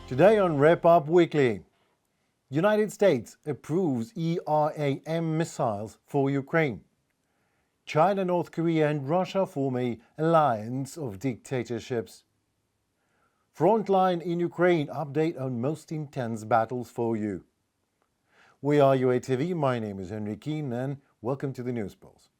Today on Wrap Up Weekly, United States approves ERAM missiles for Ukraine. China, North Korea and Russia form an alliance of dictatorships. Frontline in Ukraine update on most intense battles for you. We are UATV, my name is Henry Keane and welcome to the News Pulse.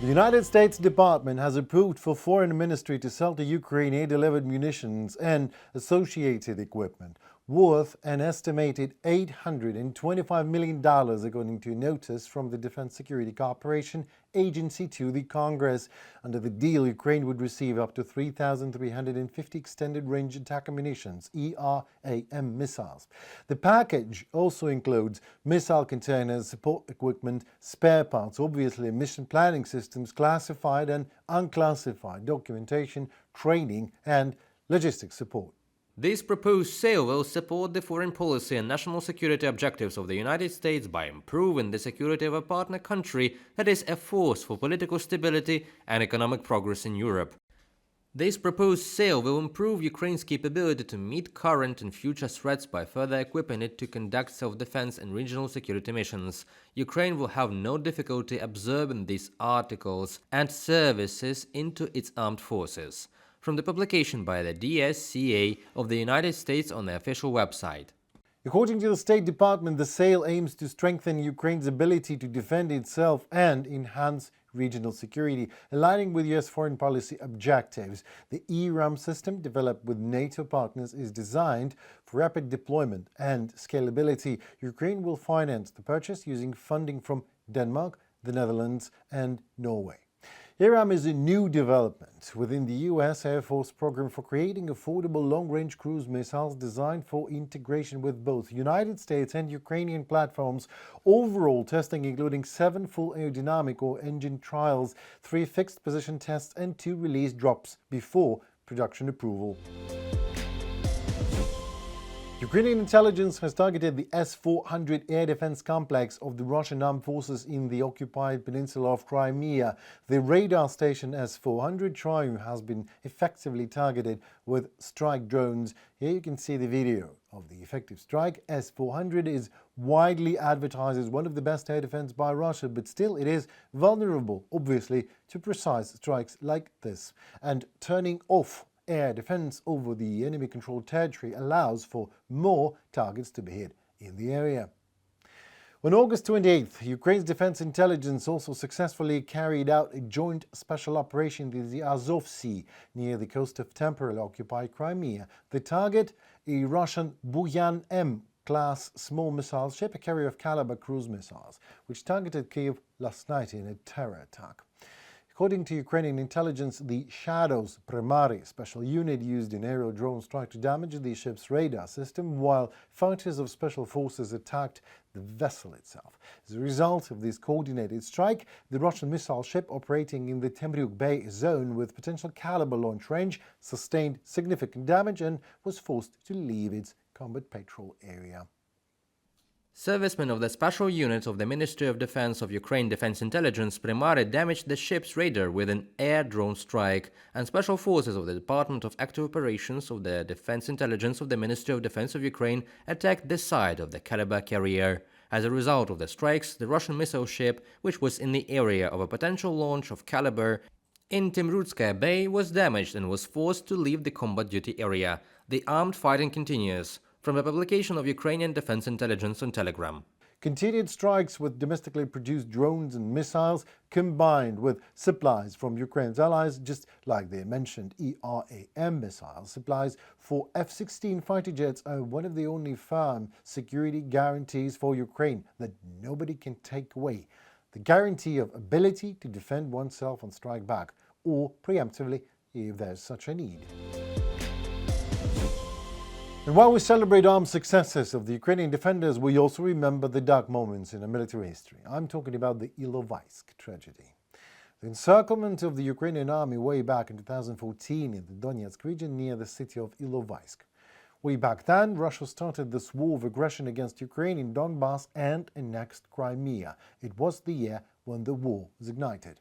The United States Department has approved for Foreign Ministry to sell to Ukraine air-delivered munitions and associated equipment worth an estimated $825 million, according to a notice from the Defense Security Cooperation Agency to the Congress. Under the deal, Ukraine would receive up to 3,350 extended-range attack munitions, ERAM missiles. The package also includes missile containers, support equipment, spare parts, obviously mission planning systems, classified and unclassified documentation, training and logistics support. This proposed sale will support the foreign policy and national security objectives of the United States by improving the security of a partner country that is a force for political stability and economic progress in Europe. This proposed sale will improve Ukraine's capability to meet current and future threats by further equipping it to conduct self-defense and regional security missions. Ukraine will have no difficulty absorbing these articles and services into its armed forces. From the publication by the DSCA of the United States on the official website. According to the State Department, the sale aims to strengthen Ukraine's ability to defend itself and enhance regional security, aligning with U.S. foreign policy objectives. The ERAM system, developed with NATO partners, is designed for rapid deployment and scalability. Ukraine will finance the purchase using funding from Denmark, the Netherlands and Norway. ERAM is a new development within the U.S. Air Force program for creating affordable long-range cruise missiles designed for integration with both United States and Ukrainian platforms. Overall testing including 7 full aerodynamic or engine trials, 3 fixed-position tests and 2 release drops before production approval. Ukrainian intelligence has targeted the S-400 air defense complex of the Russian armed forces in the occupied peninsula of Crimea. The radar station S-400 Triumph has been effectively targeted with strike drones. Here you can see the video of the effective strike. S-400 is widely advertised as one of the best air defense by Russia, but still it is vulnerable, obviously, to precise strikes like this. And turning off air defense over the enemy-controlled territory allows for more targets to be hit in the area. On August 28th, Ukraine's defense intelligence also successfully carried out a joint special operation in the Azov Sea near the coast of temporarily occupied Crimea. The target, a Russian Buyan M class small missile ship, a carrier of Kalibr cruise missiles, which targeted Kyiv last night in a terror attack. According to Ukrainian intelligence, the Shadows Primary special unit used an aerial drone strike to damage the ship's radar system, while fighters of special forces attacked the vessel itself. As a result of this coordinated strike, the Russian missile ship operating in the Temryuk Bay zone with potential Kalibr launch range sustained significant damage and was forced to leave its combat patrol area. Servicemen of the Special Unit of the Ministry of Defense of Ukraine Defense Intelligence Primary damaged the ship's radar with an air drone strike, and Special Forces of the Department of Active Operations of the Defense Intelligence of the Ministry of Defense of Ukraine attacked the side of the Kalibr carrier. As a result of the strikes, the Russian missile ship, which was in the area of a potential launch of Kalibr in Temryukskaya Bay, was damaged and was forced to leave the combat duty area. The armed fighting continues. From the publication of Ukrainian Defense Intelligence on Telegram. Continued strikes with domestically produced drones and missiles combined with supplies from Ukraine's allies, just like the mentioned ERAM missile supplies for F-16 fighter jets, are one of the only firm security guarantees for Ukraine that nobody can take away. The guarantee of ability to defend oneself and strike back, or preemptively if there's such a need. And while we celebrate armed successes of the Ukrainian defenders, we also remember the dark moments in our military history. I'm talking about the Ilovaisk tragedy. The encirclement of the Ukrainian army way back in 2014 in the Donetsk region near the city of Ilovaisk. Way back then, Russia started this war of aggression against Ukraine in Donbass and annexed Crimea. It was the year when the war was ignited.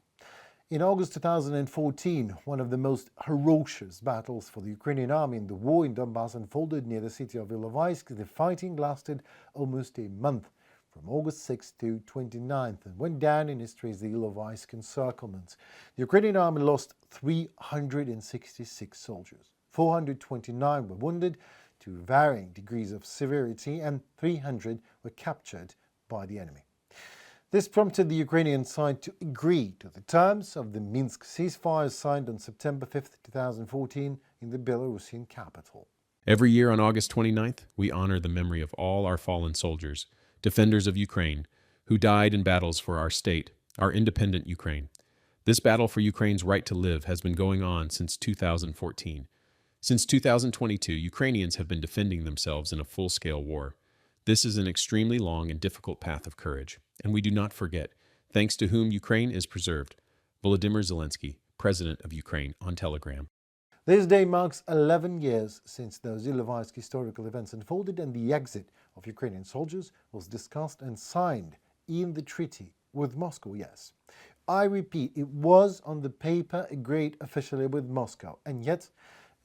In August 2014, one of the most ferocious battles for the Ukrainian army in the war in Donbass unfolded near the city of Ilovaisk. The fighting lasted almost a month, from August 6th to 29th, and went down in history as the Ilovaisk encirclement. The Ukrainian army lost 366 soldiers. 429 were wounded to varying degrees of severity, and 300 were captured by the enemy. This prompted the Ukrainian side to agree to the terms of the Minsk ceasefire signed on September 5, 2014 in the Belarusian capital. Every year on August 29th, we honor the memory of all our fallen soldiers, defenders of Ukraine, who died in battles for our state, our independent Ukraine. This battle for Ukraine's right to live has been going on since 2014. Since 2022, Ukrainians have been defending themselves in a full-scale war. This is an extremely long and difficult path of courage, and we do not forget, thanks to whom Ukraine is preserved. Volodymyr Zelensky, President of Ukraine, on Telegram. This day marks 11 years since those Ilovaisk historical events unfolded, and the exit of Ukrainian soldiers was discussed and signed in the treaty with Moscow, yes. I repeat, it was on the paper agreed officially with Moscow, and yet,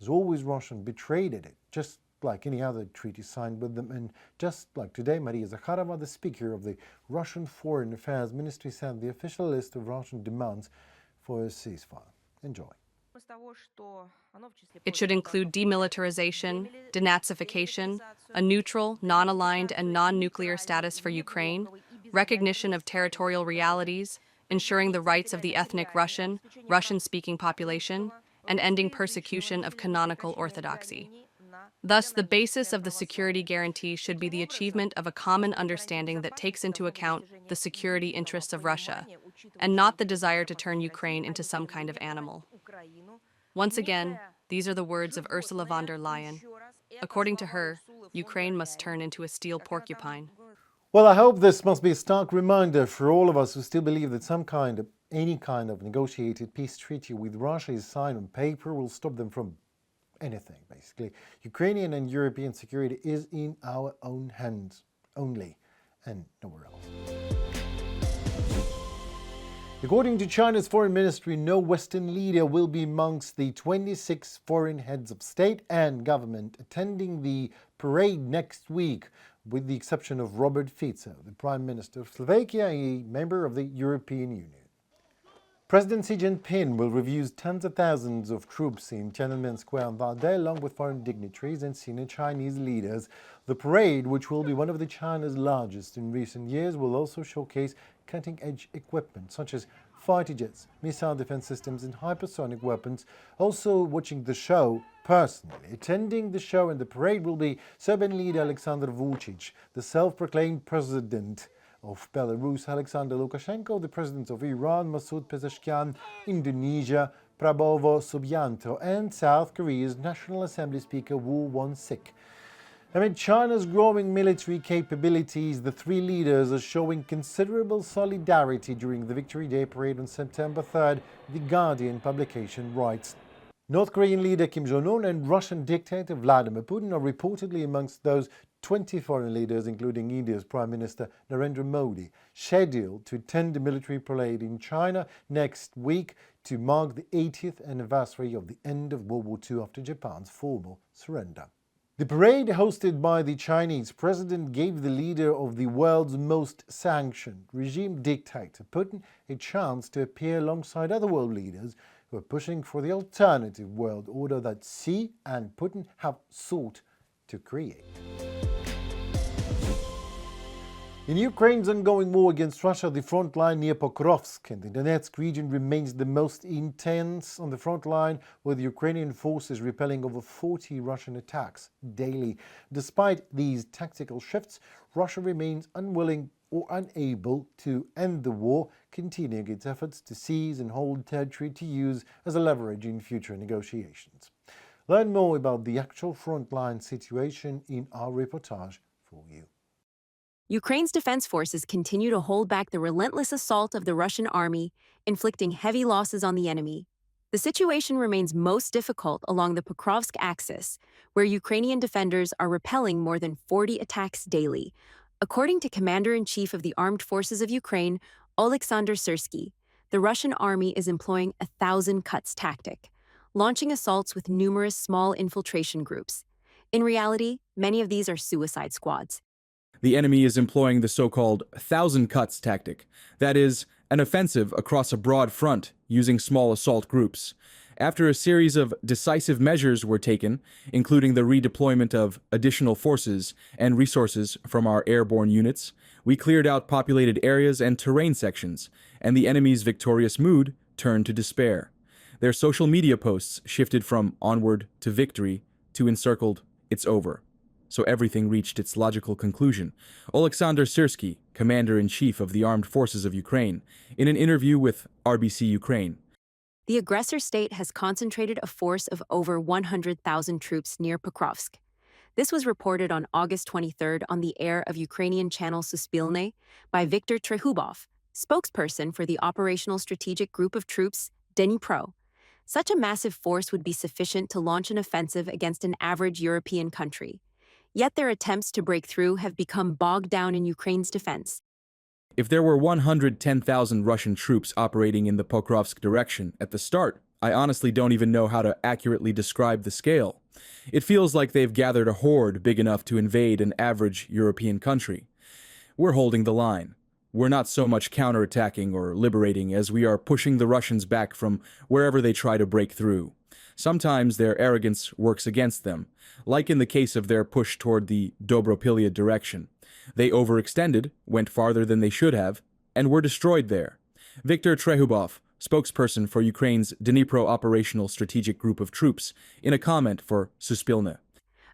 as always, Russia betrayed it, just like any other treaty signed with them. And just like today, Maria Zakharova, the speaker of the Russian Foreign Affairs Ministry, sent the official list of Russian demands for a ceasefire. Enjoy. It should include demilitarization, denazification, a neutral, non-aligned, and non-nuclear status for Ukraine, recognition of territorial realities, ensuring the rights of the ethnic Russian, Russian-speaking population, and ending persecution of canonical orthodoxy. Thus, the basis of the security guarantee should be the achievement of a common understanding that takes into account the security interests of Russia, and not the desire to turn Ukraine into some kind of animal. Once again, these are the words of Ursula von der Leyen. According to her, Ukraine must turn into a steel porcupine. Well, I hope this must be a stark reminder for all of us who still believe that any kind of negotiated peace treaty with Russia is signed on paper will stop them from anything, basically. Ukrainian and European security is in our own hands only, and nowhere else. According to China's foreign ministry, no Western leader will be amongst the 26 foreign heads of state and government attending the parade next week, with the exception of Robert Fico, the Prime Minister of Slovakia, a member of the European Union. President Xi Jinping will review tens of thousands of troops in Tiananmen Square on that day, along with foreign dignitaries and senior Chinese leaders. The parade, which will be one of China's largest in recent years, will also showcase cutting-edge equipment such as fighter jets, missile defense systems, and hypersonic weapons. Also watching the show personally, attending the show and the parade, will be Serbian leader Alexander Vučić, the self-proclaimed president of Belarus, Alexander Lukashenko, the president of Iran, Masoud Pezeshkian, Indonesia, Prabowo Subianto, and South Korea's National Assembly Speaker Woo Won-sik. Amid China's growing military capabilities, the three leaders are showing considerable solidarity during the Victory Day parade on September 3rd, The Guardian publication writes. North Korean leader Kim Jong-un and Russian dictator Vladimir Putin are reportedly amongst those 20 foreign leaders, including India's Prime Minister Narendra Modi, scheduled to attend the military parade in China next week to mark the 80th anniversary of the end of World War II after Japan's formal surrender. The parade, hosted by the Chinese president, gave the leader of the world's most sanctioned regime dictator, Putin, a chance to appear alongside other world leaders who are pushing for the alternative world order that Xi and Putin have sought to create. In Ukraine's ongoing war against Russia, the front line near Pokrovsk in the Donetsk region remains the most intense on the front line, with Ukrainian forces repelling over 40 Russian attacks daily. Despite these tactical shifts, Russia remains unwilling or unable to end the war, continuing its efforts to seize and hold territory to use as a leverage in future negotiations. Learn more about the actual frontline situation in our reportage for you. Ukraine's defense forces continue to hold back the relentless assault of the Russian army, inflicting heavy losses on the enemy. The situation remains most difficult along the Pokrovsk axis, where Ukrainian defenders are repelling more than 40 attacks daily, according to Commander-in-Chief of the Armed Forces of Ukraine, Oleksandr Syrsky. the Russian army is employing a 1,000 cuts tactic, launching assaults with numerous small infiltration groups. In reality, many of these are suicide squads. The enemy is employing the so-called 1,000 cuts tactic, that is, an offensive across a broad front using small assault groups. After a series of decisive measures were taken, including the redeployment of additional forces and resources from our airborne units, we cleared out populated areas and terrain sections, and the enemy's victorious mood turned to despair. Their social media posts shifted from onward to victory to encircled, it's over. So everything reached its logical conclusion. Oleksandr Syrsky, Commander-in-Chief of the Armed Forces of Ukraine, in an interview with RBC Ukraine. The aggressor state has concentrated a force of over 100,000 troops near Pokrovsk. This was reported on August 23rd on the air of Ukrainian channel Suspilne by Viktor Trehubov, spokesperson for the Operational Strategic Group of Troops, Dnipro. Such a massive force would be sufficient to launch an offensive against an average European country. Yet their attempts to break through have become bogged down in Ukraine's defense. If there were 110,000 Russian troops operating in the Pokrovsk direction at the start, I honestly don't even know how to accurately describe the scale. It feels like they've gathered a horde big enough to invade an average European country. We're holding the line. We're not so much counterattacking or liberating as we are pushing the Russians back from wherever they try to break through. Sometimes their arrogance works against them, like in the case of their push toward the Dobropilya direction. They overextended, went farther than they should have, and were destroyed there. Viktor Trehubov, spokesperson for Ukraine's Dnipro Operational Strategic Group of Troops, in a comment for Suspilne.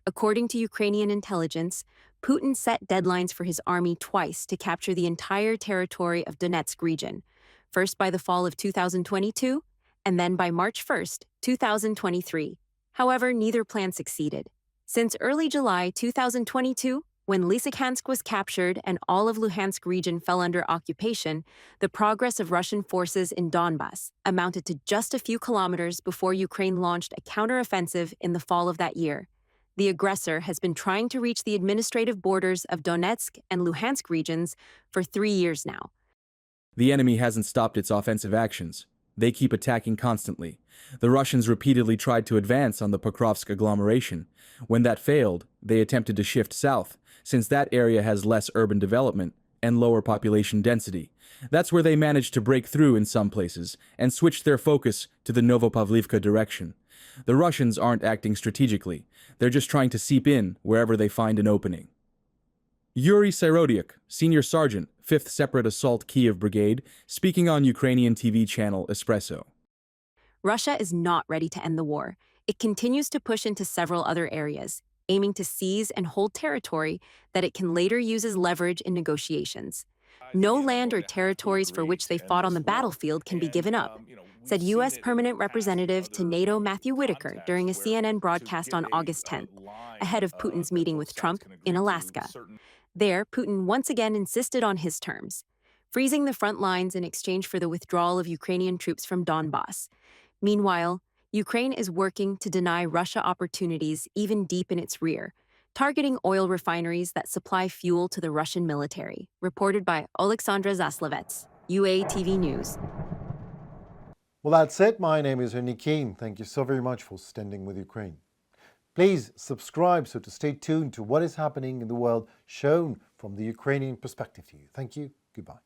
According to Ukrainian intelligence, Putin set deadlines for his army twice to capture the entire territory of Donetsk region, first by the fall of 2022, and then by March 1st, 2023. However, neither plan succeeded. Since early July 2022, when Lysychansk was captured and all of Luhansk region fell under occupation, the progress of Russian forces in Donbas amounted to just a few kilometers before Ukraine launched a counteroffensive in the fall of that year. The aggressor has been trying to reach the administrative borders of Donetsk and Luhansk regions for 3 years now. The enemy hasn't stopped its offensive actions. They keep attacking constantly. The Russians repeatedly tried to advance on the Pokrovsk agglomeration. When that failed, they attempted to shift south, since that area has less urban development and lower population density. That's where they managed to break through in some places and switched their focus to the Novopavlivka direction. The Russians aren't acting strategically. They're just trying to seep in wherever they find an opening. Yuri Syrodiuk, Senior Sergeant, 5th Separate Assault Kiev Brigade, speaking on Ukrainian TV channel Espresso. Russia is not ready to end the war. It continues to push into several other areas, aiming to seize and hold territory that it can later use as leverage in negotiations. No land or territories for which they fought on the battlefield can be given up, said U.S. Permanent Representative to NATO Matthew Whitaker during a CNN broadcast on August 10th, ahead of Putin's meeting with Trump in Alaska. There, Putin once again insisted on his terms, freezing the front lines in exchange for the withdrawal of Ukrainian troops from Donbas. Meanwhile, Ukraine is working to deny Russia opportunities even deep in its rear, targeting oil refineries that supply fuel to the Russian military, reported by Alexandra Zaslavets, UATV News. Well, that's it. My name is Nikin. Thank you so very much for standing with Ukraine. Please subscribe so to stay tuned to what is happening in the world shown from the Ukrainian perspective to you. Thank you. Goodbye.